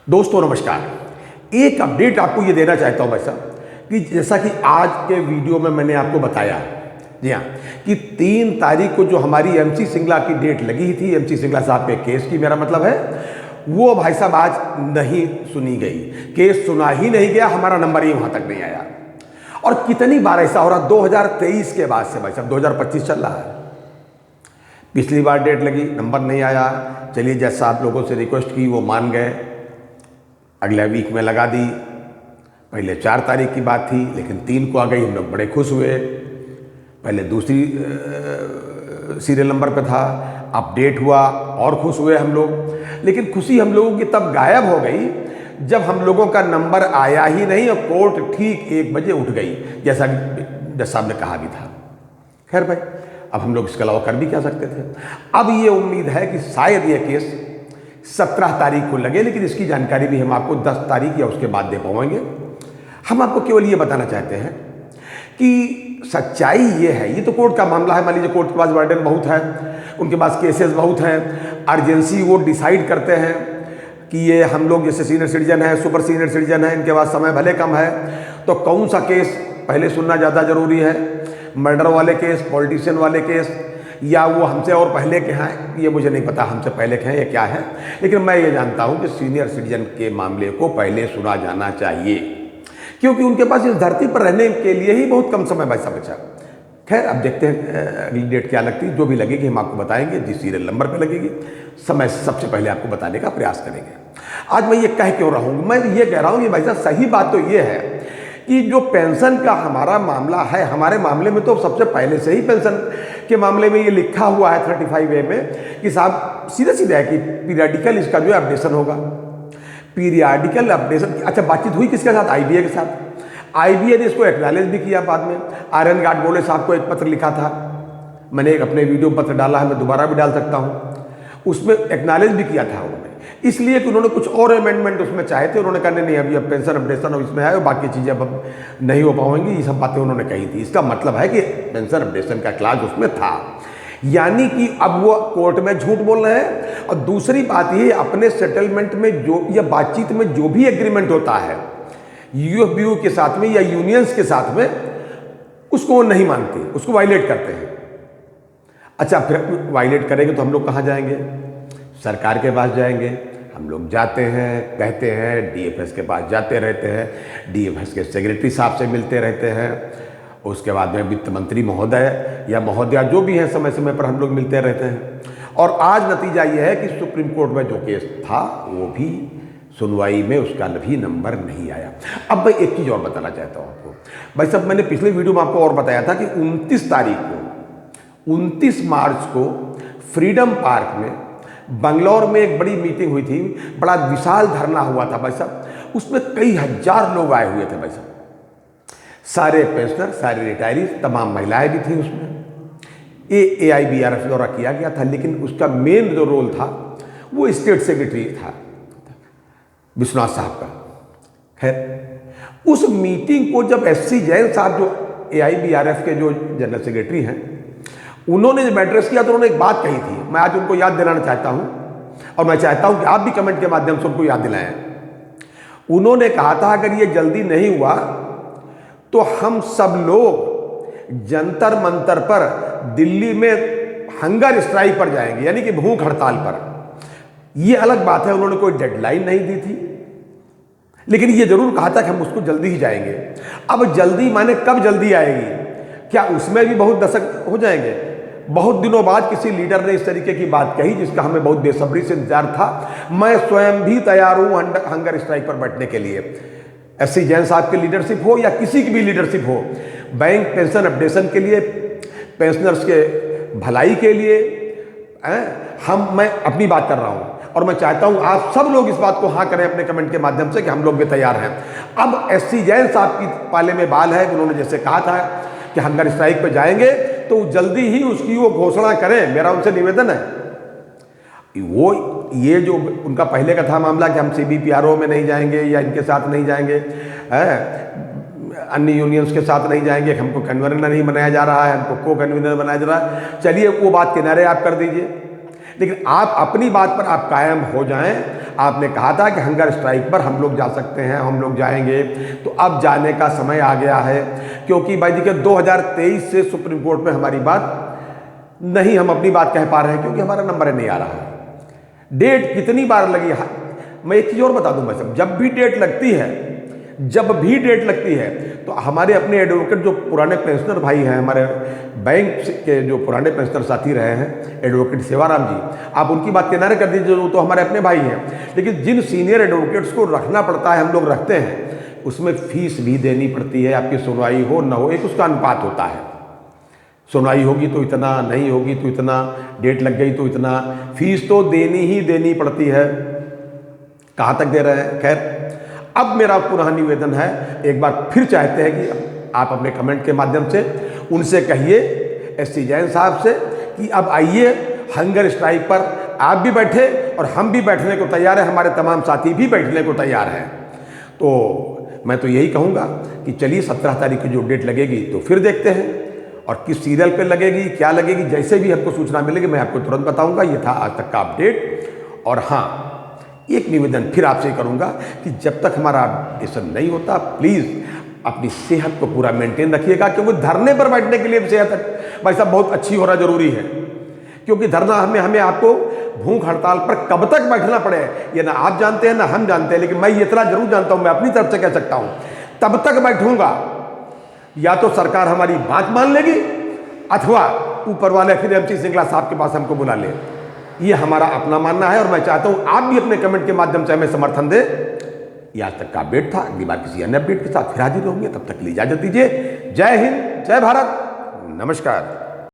दोस्तों नमस्कार। एक अपडेट आपको ये देना चाहता हूँ भाई साहब कि जैसा कि आज के वीडियो में मैंने आपको बताया, जी हाँ, कि 3 तारीख को जो हमारी एमसी सिंगला की डेट लगी थी, एमसी सिंगला साहब के केस की, मेरा मतलब है वो भाई साहब आज नहीं सुनी गई। केस सुना ही नहीं गया, हमारा नंबर ही वहाँ तक नहीं आया। और कितनी बार ऐसा हो रहा, 2023 के बाद से भाई साहब 2025 चल रहा है। पिछली बार डेट लगी, नंबर नहीं आया। चलिए, जैसा आप लोगों से रिक्वेस्ट की वो मान गए, अगले वीक में लगा दी। पहले 4 तारीख की बात थी, लेकिन 3 को आ गई। हम लोग बड़े खुश हुए। पहले दूसरी सीरियल नंबर पे था, अपडेट हुआ और खुश हुए हम लोग। लेकिन खुशी हम लोगों की तब गायब हो गई जब हम लोगों का नंबर आया ही नहीं और कोर्ट ठीक 1 बजे उठ गई, जैसा जज साहब ने कहा भी था। खैर भाई, अब हम लोग इसके अलावा कर भी क्या सकते थे। अब ये उम्मीद है कि शायद ये केस 17 तारीख को लगे, लेकिन इसकी जानकारी भी हम आपको 10 तारीख या उसके बाद दे पाएंगे। हम आपको केवल ये बताना चाहते हैं कि सच्चाई ये है, ये तो कोर्ट का मामला है। मान लीजिए कोर्ट के पास वर्डन बहुत है, उनके पास केसेस बहुत हैं, अर्जेंसी वो डिसाइड करते हैं कि ये हम लोग जैसे सीनियर सिटीजन है, सुपर सीनियर सिटीजन है, इनके पास समय भले कम है, तो कौन सा केस पहले सुनना ज़्यादा ज़रूरी है, मर्डर वाले केस, पॉलिटिशियन वाले केस, या वो हमसे और पहले के हैं। ये मुझे नहीं पता हमसे पहले के हैं या क्या है, लेकिन मैं ये जानता हूँ कि सीनियर सिटीजन के मामले को पहले सुना जाना चाहिए, क्योंकि उनके पास इस धरती पर रहने के लिए ही बहुत कम समय बचा बचा। खैर, अब देखते हैं अगली डेट क्या लगती है। जो भी लगेगी हम आपको बताएंगे, जिस सीरियल नंबर पे लगेगी समय सबसे पहले आपको बताने का प्रयास करेंगे। आज मैं ये कह क्यों रहा हूँ, मैं ये कह रहा हूँ कि भाई साहब सही बात तो ये है कि जो पेंशन का हमारा मामला है, हमारे मामले में तो सबसे पहले से ही पेंशन के मामले में ये लिखा हुआ है 35A में कि साहब सीधे सीधे है कि पीरियडिकल इसका जो है अपडेशन होगा। पीरियडिकल अपडेशन, अच्छा बातचीत हुई किसके साथ? IBA के साथ। IBA ने इसको एक्नॉलेज भी किया बाद में। आर्यन गाडबोले साहब को एक पत्र लिखा था, मैंने एक अपने वीडियो पत्र डाला है, मैं दोबारा भी डाल सकता हूँ। उसमें एक्नॉलेज भी किया था उन्होंने, इसलिए कि उन्होंने कुछ और अमेंडमेंट उसमें चाहे थे। उन्होंने कहा नहीं अभी अब पेंशन अपडेशन और इसमें है, बाकी चीज़ें अब नहीं हो पाएंगी, ये सब बातें उन्होंने कही थी। इसका मतलब है कि पेंशन अपडेशन का क्लाज उसमें था, यानी कि अब वो कोर्ट में झूठ बोल रहे हैं। और दूसरी बात ये, अपने सेटलमेंट में जो या बातचीत में जो भी एग्रीमेंट होता है UFBU के साथ में या यूनियंस के साथ में, उसको वो नहीं मानते, उसको वायलेट करते हैं। अच्छा, फिर वायलेट करेंगे तो हम लोग कहाँ जाएंगे? सरकार के पास जाएंगे। हम लोग जाते हैं, कहते हैं, DFS के पास जाते रहते हैं, DFS के सेक्रेटरी साहब से मिलते रहते हैं, उसके बाद में वित्त मंत्री महोदय या महोदया जो भी हैं, समय समय पर हम लोग मिलते रहते हैं। और आज नतीजा ये है कि सुप्रीम कोर्ट में जो केस था वो भी सुनवाई में उसका भी नंबर नहीं आया। अब मैं एक चीज़ और बताना चाहता हूँ आपको भाई साहब, मैंने पिछले वीडियो में आपको और बताया था कि 29 तारीख को, 29 मार्च को फ्रीडम पार्क में बंगलौर में एक बड़ी मीटिंग हुई थी, बड़ा विशाल धरना हुआ था भाई साहब। उसमें कई हजार लोग आए हुए थे भाई साहब, सारे पेंशनर, सारे रिटायरीज, तमाम महिलाएं भी थी उसमें। AIBRF द्वारा किया गया था, लेकिन उसका मेन जो रोल था वो स्टेट सेक्रेटरी था विश्वनाथ साहब का। खैर, उस मीटिंग को जब SC जैन साहब जो AIBRF के जो जनरल सेक्रेटरी हैं, उन्होंने जब एड्रेस किया तो उन्होंने एक बात कही थी, मैं आज उनको याद दिलाना चाहता हूं और मैं चाहता हूं कि आप भी कमेंट के माध्यम से उनको याद दिलाएं। उन्होंने कहा था अगर ये जल्दी नहीं हुआ तो हम सब लोग जंतर मंतर पर दिल्ली में हंगर स्ट्राइक पर जाएंगे, यानी कि भूख हड़ताल पर। यह अलग बात है, उन्होंने कोई डेडलाइन नहीं दी थी, लेकिन ये जरूर कहा था कि हम उसको जल्दी ही जाएंगे। अब जल्दी माने कब जल्दी आएगी? क्या उसमें भी बहुत दशक हो जाएंगे? बहुत दिनों बाद किसी लीडर ने इस तरीके की बात कही जिसका हमें बहुत बेसब्री से इंतजार था। मैं स्वयं भी तैयार हूं हंगर स्ट्राइक पर बैठने के लिए। SC जैन साहब की लीडरशिप हो या किसी की भी लीडरशिप हो, बैंक पेंशन अपडेशन के लिए, पेंशनर्स के भलाई के लिए, मैं अपनी बात कर रहा हूं और मैं चाहता हूं आप सब लोग इस बात को हाँ करें अपने कमेंट के माध्यम से कि हम लोग भी तैयार हैं। अब SC जैन साहब की पाले में बाल है कि उन्होंने जैसे कहा था कि हंगर स्ट्राइक पे जाएंगे तो जल्दी ही उसकी वो घोषणा करें। मेरा उनसे निवेदन है, वो ये जो उनका पहले का था मामला कि हम CBPRO में नहीं जाएंगे या इनके साथ नहीं जाएंगे, अन्य यूनियंस के साथ नहीं जाएंगे, हमको कन्वीनर नहीं बनाया जा रहा है, हमको को कन्वीनर बनाया जा रहा है। चलिए वो बात किनारे आप कर दीजिए, लेकिन आप अपनी बात पर आप कायम हो जाएं। आपने कहा था कि हंगर स्ट्राइक पर हम लोग जा सकते हैं, हम लोग जाएंगे, तो अब जाने का समय आ गया है। क्योंकि भाई देखिए 2023 से सुप्रीम कोर्ट में हमारी बात नहीं, हम अपनी बात कह पा रहे हैं क्योंकि हमारा नंबर नहीं आ रहा है। डेट कितनी बार लगी, मैं एक चीज़ और बता दूं भाई साहब, जब भी डेट लगती है तो हमारे अपने एडवोकेट जो पुराने पेंशनर भाई हैं, हमारे बैंक के जो पुराने पेंशनर साथी रहे हैं, एडवोकेट सेवाराम जी, आप उनकी बात किनारे कर दीजिए, वो तो हमारे अपने भाई हैं। लेकिन जिन सीनियर एडवोकेट्स को रखना पड़ता है, हम लोग रखते हैं, उसमें फीस भी देनी पड़ती है। आपकी सुनवाई हो ना हो, एक उसका अनुपात होता है। सुनवाई होगी तो इतना, नहीं होगी तो इतना, डेट लग गई तो इतना, फीस तो देनी ही देनी पड़ती है। कहाँ तक दे रहे हैं? खैर, अब मेरा पुनः निवेदन है, एक बार फिर चाहते हैं कि आप अपने कमेंट के माध्यम से उनसे कहिए, एससी जैन साहब से, कि अब आइए हंगर स्ट्राइक पर आप भी बैठे और हम भी बैठने को तैयार हैं, हमारे तमाम साथी भी बैठने को तैयार हैं। तो मैं तो यही कहूँगा कि चलिए 17 तारीख की जो डेट लगेगी तो फिर देखते हैं, और किस सीरियल पे लगेगी, क्या लगेगी, जैसे भी हमको सूचना मिलेगी मैं आपको तुरंत बताऊंगा। ये था आज तक का अपडेट। और हाँ, एक निवेदन फिर आपसे करूंगा कि जब तक हमारा अपडेशन नहीं होता, प्लीज़ अपनी सेहत को पूरा मेंटेन रखिएगा, क्योंकि धरने पर बैठने के लिए भी सेहत भाई साहब बहुत अच्छी होना जरूरी है। क्योंकि धरना हमें आपको भूख हड़ताल पर कब तक बैठना पड़े ये ना आप जानते हैं ना हम जानते हैं, लेकिन मैं इतना जरूर जानता हूं, मैं अपनी तरफ से कह सकता हूं, तब तक बैठूंगा या तो सरकार हमारी बात मान लेगी अथवा ऊपर वाले फिर एमसी सिंगला साहब के पास हमको बुला ले। ये हमारा अपना मानना है और मैं चाहता हूं आप भी अपने कमेंट के माध्यम से हमें समर्थन दें। ये आज तक का अपडेट था, अगली बार किसी अन्य अपडेट के साथ फिर हाजिर होंगे, तब तक के लिए इजाजत दीजिए। जय हिंद, जय भारत, नमस्कार।